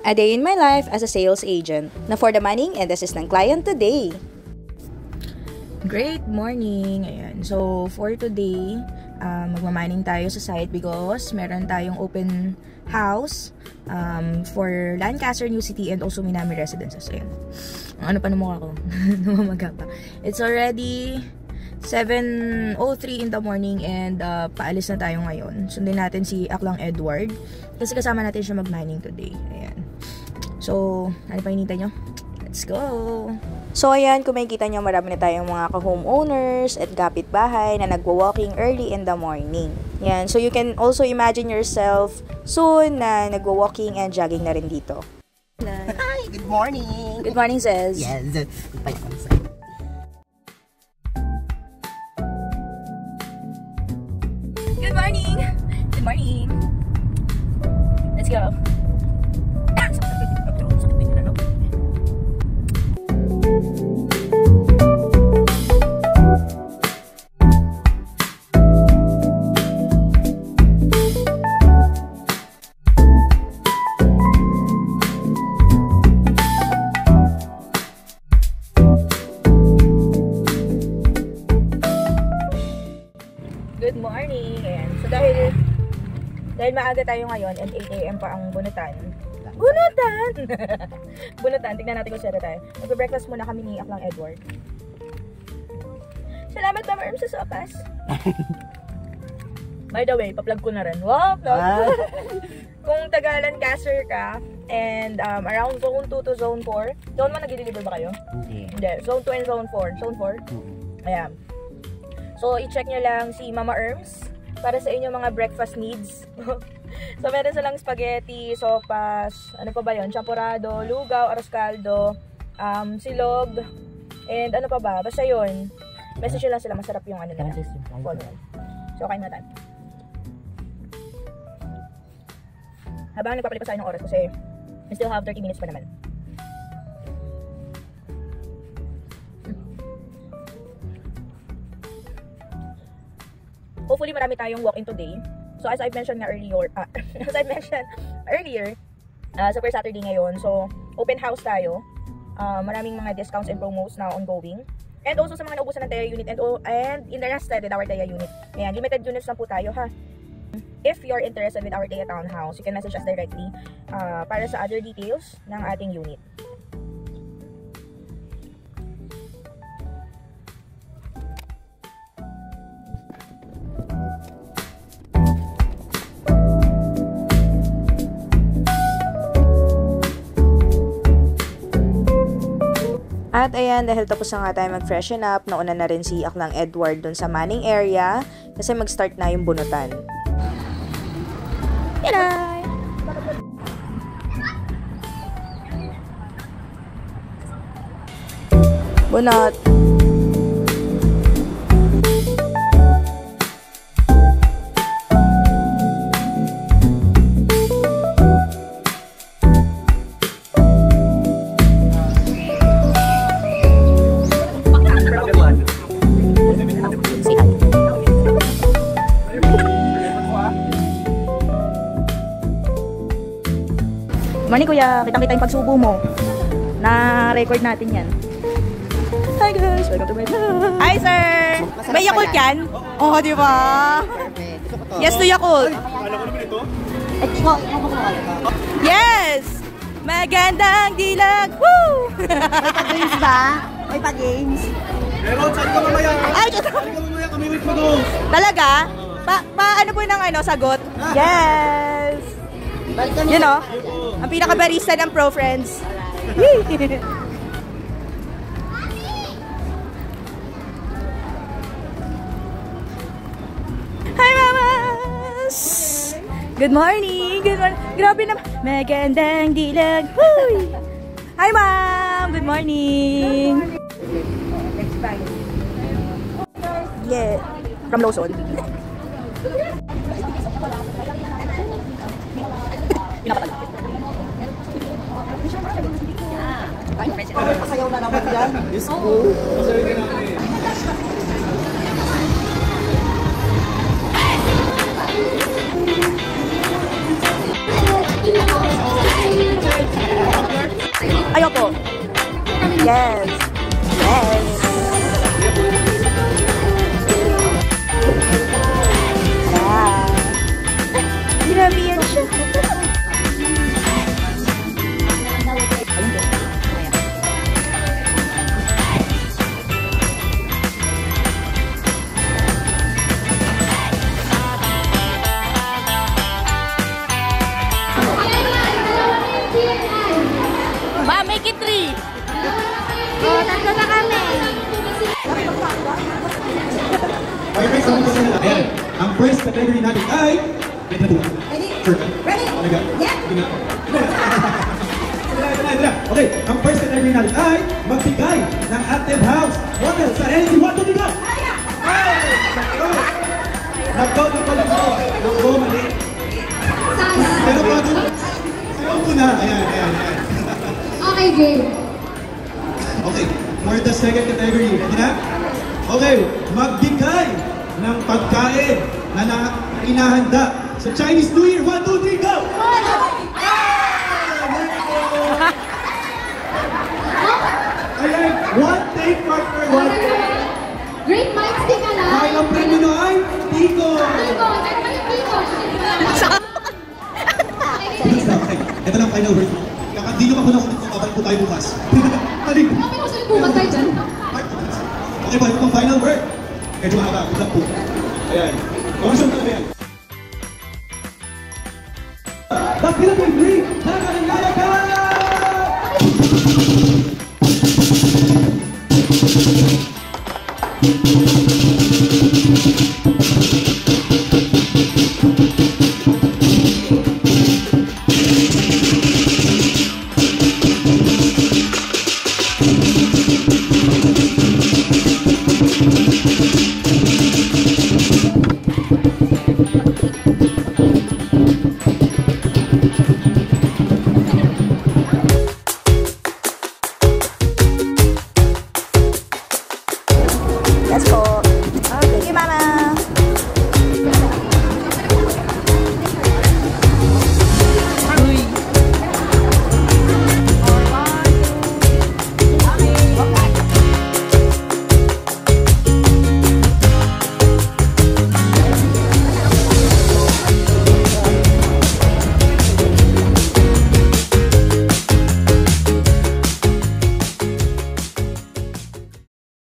A day in my life as a sales agent. Na for the money and assist ng client today. Great morning! Ayan. So, for today, magmamining tayo sa site because meron tayong open house for Lancaster, New City, and also Minami Residences. Ayan. Ano pa namukha ko? Namamaga pa. It's already 7:03 in the morning and paalis na tayo ngayon. Sundin natin si Aklang Edward kasi kasama natin siya mag-mining today. Ayan. So, ano pa hinintay nyo? Let's go! So, ayan, kung makikita nyo, marami na tayong mga ka-homeowners at kapitbahay na nagwa-walking early in the morning. Yan. So, you can also imagine yourself soon na nagwa-walking and jogging na rin dito. Hi! Good morning! Good morning, Zez. Yes. Good morning! Good morning! Let's go! Good morning! Ayan. So dahil maaga tayo ngayon and 8 AM pa ang bunutan. Bunutan! Bunutan. Tignan natin kung sera tayo. Mag-breakfast muna kami ni Aklang Edward. Salamat Mama Erm sa sopas. By the way, pa-plug ko na rin. Wow! Kung taga Lancaster ka and around Zone 2 to Zone 4, Zone 1 nag-deliver ba kayo? Hindi. Zone 2 and Zone 4. Zone 4? Ayan. So, i-check nyo lang si Mama Erms para sa inyong mga breakfast needs. So, meron silang spaghetti, sopas, ano pa ba yun? Champurrado, lugaw, arroz caldo, silog, and ano pa ba? Basta yun. Message lang sila, masarap yung ano nila. So, kain na tayo. Habang nagpapalipas tayo ng oras kasi we still have 30 minutes pa naman. Hopefully marami tayong walk-in today. So as I've mentioned nga earlier, Super Saturday ngayon. So open house tayo. Maraming mga discounts and promos na ongoing. And also sa mga naubusan ng TEA unit and interested with our TEA unit. Ayan, limited units lang po tayo ha. If you're interested with our TEA townhouse, you can message us directly para sa other details ng ating unit. At ayan, dahil tapos na nga tayo mag-freshen up, nauna na rin si Aklang Edward dun sa Manning area kasi mag-start na yung bunutan. Yanay! Bunot! Morning kuya, kitang-kita yung pagsubo mo. Na-record natin yan. Hi guys, welcome to my vlog. Hi sir! May Yakult yan? Oo, di ba? Yes to Yakult. Yes! Magandang dilag! Woo! May pa-games ba? May pa-games? Meron, saan ka mamaya? Ay, saan ka mamaya? Kami wait mo doon. Talaga? Ano po ng sagot? Yes! You know? Ang pinaka-barista ng Pro Friends. Hi, mamas! Good morning! Good morning! Grabe naman! Magandang dilag! Huy! Hi, ma'am! Good morning! Yeah! From Lawson. Pasayaw na naman yan. Yes, po. Yes. Yes. Ah. Grabe yan siya. Ba, make it 3. Oh, tatlo na kami. Okay, may sama ko sila. Ayan. Ang first category natin ay... Ready? Ready? Yeah. Okay, ang first category natin ay magbigay ng active house model sa NC 1, 2, 3, go! Naggo, mali. Pero bago, sayo ko na. Ayan. Okay, game. Okay, for the second category, ready na? Okay, magbigay ng pagkain na inahanda sa Chinese New Year. 1, 2, 3, go! Ayan, one take partner, one take. Great minds think alike. Kaya ang premyo na ay Tico! Tico, ano ba yung Tico? Okay, ito lang final word. Hindi nyo mapunang kung babalik po tayo bukas. Balik. Okay, kung saan bukas tayo dyan? Okay, balik pong final word. Medyo mahaba, good luck po. Ayan. Komisyon ka na yan. The Philippine Dream, Nakakalala ka!